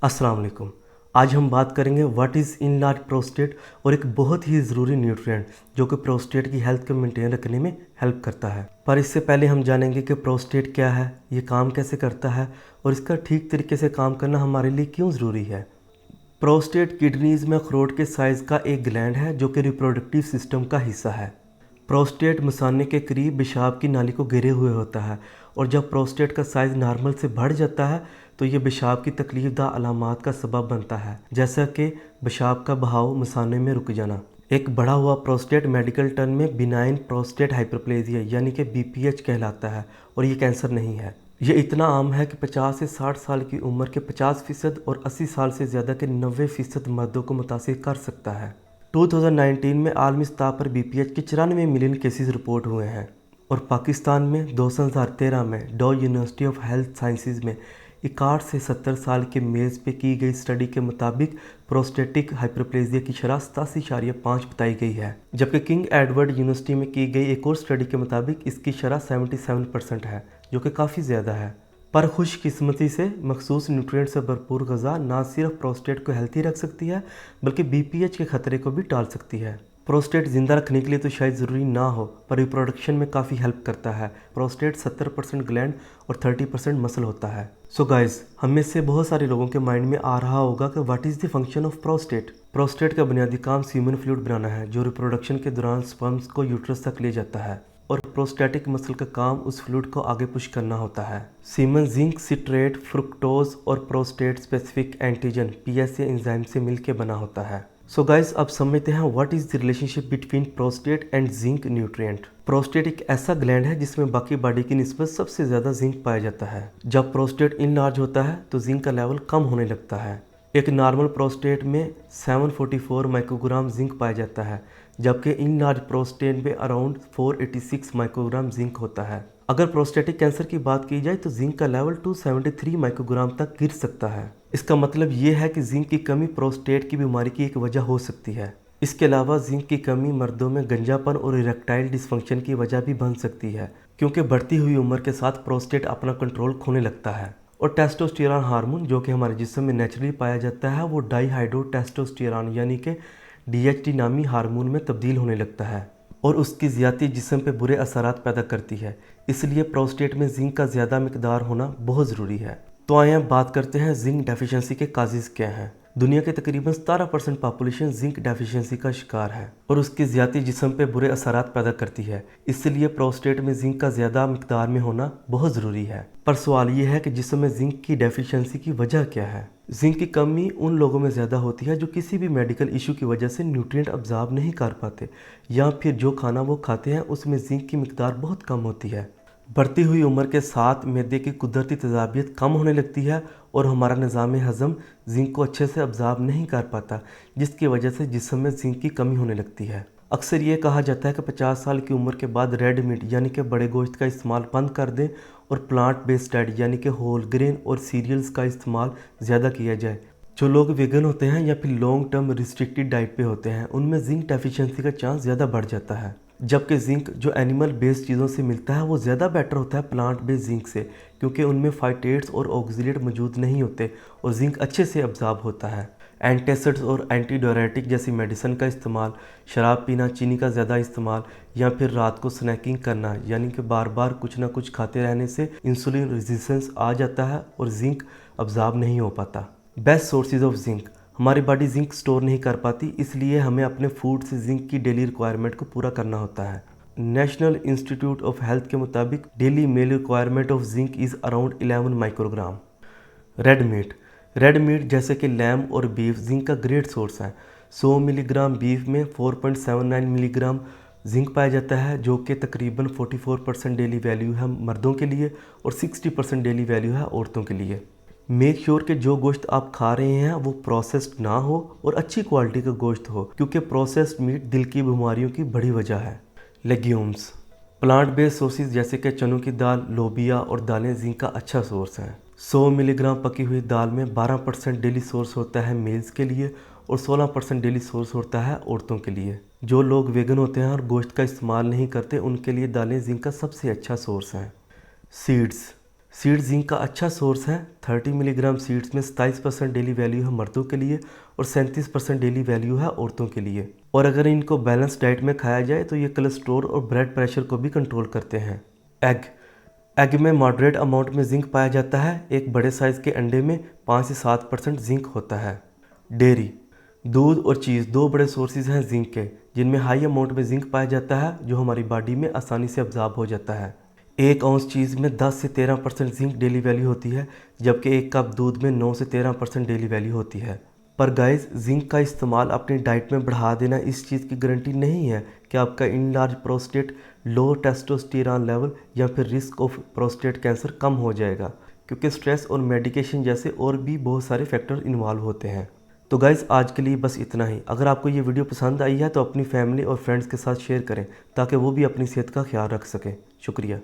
अस्सलाम वालेकुम। आज हम बात करेंगे व्हाट इज़ इनलार्ज प्रोस्टेट और एक बहुत ही ज़रूरी न्यूट्रिएंट जो कि प्रोस्टेट की हेल्थ को मेंटेन रखने में हेल्प करता है। पर इससे पहले हम जानेंगे कि प्रोस्टेट क्या है, ये काम कैसे करता है और इसका ठीक तरीके से काम करना हमारे लिए क्यों ज़रूरी है। प्रोस्टेट किडनीज में अखरोट के साइज़ का एक ग्लैंड है जो कि रिप्रोडक्टिव सिस्टम का हिस्सा है। प्रोस्टेट मसाने के करीब पेशाब की नाली को घेरे हुए होता है और जब प्रोस्टेट का साइज़ नॉर्मल से बढ़ जाता है तो ये पेशाब की तकलीफदा अलामात का सबब बनता है, जैसा कि पेशाब का बहाव मसाने में रुक जाना। एक बढ़ा हुआ प्रोस्टेट मेडिकल टर्म में बिनाइन प्रोस्टेट हाइपरप्लेजिया यानी कि बीपीएच कहलाता है और ये कैंसर नहीं है। ये इतना आम है कि 50 से 60 साल की उम्र के 50% और 80 साल से ज़्यादा के 90% मर्दों को मुतासिर कर सकता है। 2019 में आलमी सतह पर बीपीएच के 94 मिलियन केसेस रिपोर्ट हुए हैं और पाकिस्तान में 2013 में डॉ यूनिवर्सिटी ऑफ हेल्थ साइंसेज में 61 से 70 साल के मेल्स पे की गई स्टडी के मुताबिक प्रोस्टेटिक हाइपरप्लेजिया की शरह 87.5 बताई गई है, जबकि किंग एडवर्ड यूनिवर्सिटी में की गई एक और स्टडी के मुताबिक इसकी शरह 77% है, जो कि काफ़ी ज़्यादा है। पर खुशकिस्मती से मखसूस न्यूट्रिएंट से भरपूर ग़िज़ा ना सिर्फ प्रोस्टेट को हेल्थी रख सकती है बल्कि बीपीएच के खतरे को भी टाल सकती है। प्रोस्टेट ज़िंदा रखने के लिए तो शायद ज़रूरी ना हो, पर रिप्रोडक्शन में काफ़ी हेल्प करता है। प्रोस्टेट 70% ग्लैंड और 30% मसल होता है। सो गाइस, हम में से बहुत सारे लोगों के माइंड में आ रहा होगा कि what is the function of prostate. Prostate का बुनियादी काम सीमेन फ्लूइड बनाना है जो रिप्रोडक्शन के दौरान स्पर्म्स को यूट्रस तक ले जाता है और प्रोस्टैटिक मसल का काम उस फ्लूइड को आगे पुश करना होता है। सीमन जिंक सिट्रेट, फ्रुक्टोज और prostate specific antigen PSA enzyme से मिलकर बना होता है। सो गाइस, अब समझते हैं what is the relationship between prostate and zinc nutrient. Prostate एक ऐसा ग्लैंड है जिसमें बाकी बॉडी की निस्बत सबसे ज़्यादा जिंक पाया जाता है। जब प्रोस्टेट इनलार्ज होता है तो जिंक का लेवल कम होने लगता है। एक नॉर्मल प्रोस्टेट में 744 माइक्रोग्राम जिंक पाया जाता है, जबकि इनलार्ज प्रोस्टेट में अराउंड 486 माइक्रोग्राम जिंक होता है। अगर प्रोस्टेटिक कैंसर की बात की जाए तो जिंक का लेवल 273 माइक्रोग्राम तक गिर सकता है। इसका मतलब ये है कि जिंक की कमी प्रोस्टेट की बीमारी की एक वजह हो सकती है। इसके अलावा जिंक की कमी मर्दों में गंजापन और इरेक्टाइल डिस्फंक्शन की वजह भी बन सकती है, क्योंकि बढ़ती हुई उम्र के साथ प्रोस्टेट अपना कंट्रोल खोने लगता है और टेस्टोस्टेरॉन हार्मोन जो कि हमारे जिस्म में नेचुरली पाया जाता है वो डाईहाइड्रो टेस्टोस्टेरॉन यानी कि डीएचटी नामी हार्मोन में तब्दील होने लगता है और उसकी ज़्यादती जिस्म पे बुरे असरात पैदा करती है। इसलिए प्रोस्टेट में जिंक का ज़्यादा मिकदार होना बहुत ज़रूरी है। तो आइए हम बात करते हैं जिंक डेफिशिएंसी के काजेज़ क्या हैं। दुनिया के तकरीबन 17% पॉपुलेशन जिंक डेफिशिएंसी का शिकार है और उसकी ज़्यादती जिस्म पे बुरे असरात पैदा करती है। इसलिए प्रोस्टेट में जिंक का ज़्यादा मिकदार में होना बहुत ज़रूरी है। पर सवाल ये है कि जिस्म में जिंक की डेफिशिएंसी की वजह क्या है। जिंक की कमी उन लोगों में ज़्यादा होती है जो किसी भी मेडिकल इशू की वजह से न्यूट्रिएंट अब्जॉर्ब नहीं कर पाते या फिर जो खाना वो खाते हैं उसमें जिंक की मिकदार बहुत कम होती है। बढ़ती हुई उम्र के साथ मैदे की कुदरती तेज़ाबियत कम होने लगती है और हमारा निज़ाम हज़म जिंक को अच्छे से अब्जॉर्ब नहीं कर पाता, जिसकी वजह से जिस्म में जिंक की कमी होने लगती है। अक्सर ये कहा जाता है कि 50 साल की उम्र के बाद रेड मीट यानी कि बड़े गोश्त का इस्तेमाल बंद कर दें और प्लांट बेस्ड डाइट यानी कि होल ग्रेन और सीरियल्स का इस्तेमाल ज़्यादा किया जाए। जो लोग वेगन होते हैं या फिर लॉन्ग टर्म रिस्ट्रिक्टेड डाइट पे होते हैं उनमें जिंक डेफिशिएंसी का चांस ज़्यादा बढ़ जाता है, जबकि जिंक जो एनिमल बेस्ड चीज़ों से मिलता है वो ज़्यादा बेटर होता है प्लांट बेस्ड जिंक से, क्योंकि उनमें फाइटेट्स और ऑक्सीलेट मौजूद नहीं होते और जिंक अच्छे से अब्जॉर्ब होता है। एंटासिड्स और एंटीडायरेटिक जैसी मेडिसिन का इस्तेमाल, शराब पीना, चीनी का ज़्यादा इस्तेमाल या फिर रात को स्नैकिंग करना यानी कि बार बार कुछ ना कुछ खाते रहने से इंसुलिन रेजिस्टेंस आ जाता है और जिंक अब्जॉर्ब नहीं हो पाता। Best sources of zinc. हमारी बॉडी जिंक स्टोर नहीं कर पाती, इसलिए हमें अपने फूड से जिंक की डेली रिक्वायरमेंट को पूरा करना होता है। नेशनल इंस्टीट्यूट ऑफ हेल्थ के मुताबिक daily male requirement of zinc is around 11 microgram. Red meat जैसे कि लैम्ब और बीफ जिंक का ग्रेट सोर्स है। 100 मिलीग्राम बीफ में 4.79 मिलीग्राम जिंक पाया जाता है, जो कि तकरीबन 44% डेली वैल्यू है मर्दों के लिए और 60% डेली वैल्यू है औरतों के लिए। मेक श्योर कि जो गोश्त आप खा रहे हैं वो प्रोसेस्ड ना हो और अच्छी क्वालिटी का गोश्त हो, क्योंकि प्रोसेस्ड मीट दिल की बीमारियों की बड़ी वजह है। लेग्यूम्स। प्लांट बेस्ड सोर्सेज जैसे कि चनों की दाल, लोबिया और दालें जिंक का अच्छा सोर्स हैं। 100 मिलीग्राम पकी हुई दाल में 12% डेली सोर्स होता है मेल्स के लिए और 16% डेली सोर्स होता है औरतों के लिए। जो लोग वेगन होते हैं और गोश्त का इस्तेमाल नहीं करते उनके लिए दालें जिंक का सबसे अच्छा सोर्स हैं। सीड्स। सीड जिंक का अच्छा सोर्स है। 30 मिलीग्राम सीड्स में 27% डेली वैल्यू है मर्दों के लिए और 37% डेली वैल्यू है औरतों के लिए। और अगर इनको बैलेंस डाइट में खाया जाए तो ये कोलेस्ट्रॉल और ब्लड प्रेशर को भी कंट्रोल करते हैं। एग में मॉडरेट अमाउंट में जिंक पाया जाता है। एक बड़े साइज़ के अंडे में 5 से 7% जिंक होता है। डेयरी, दूध और चीज़ दो बड़े सोर्सेज हैं जिंक के, जिनमें हाई अमाउंट में जिंक पाया जाता है जो हमारी बॉडी में आसानी से अब्जॉर्ब हो जाता है। एक औंस चीज़ में 10 से 13% जिंक डेली वैल्यू होती है, जबकि एक कप दूध में 9 से 13% डेली वैल्यू होती है। पर गाइस, जिंक का इस्तेमाल अपनी डाइट में बढ़ा देना इस चीज़ की गारंटी नहीं है कि आपका इनलार्ज प्रोस्टेट, लो टेस्टोस्टेरॉन लेवल या फिर रिस्क ऑफ प्रोस्टेट कैंसर कम हो जाएगा, क्योंकि स्ट्रेस और मेडिकेशन जैसे और भी बहुत सारे फैक्टर इन्वॉल्व होते हैं। तो गाइस, आज के लिए बस इतना ही। अगर आपको ये वीडियो पसंद आई है तो अपनी फैमिली और फ्रेंड्स के साथ शेयर करें ताकि वो भी अपनी सेहत का ख्याल रख सकें। शुक्रिया।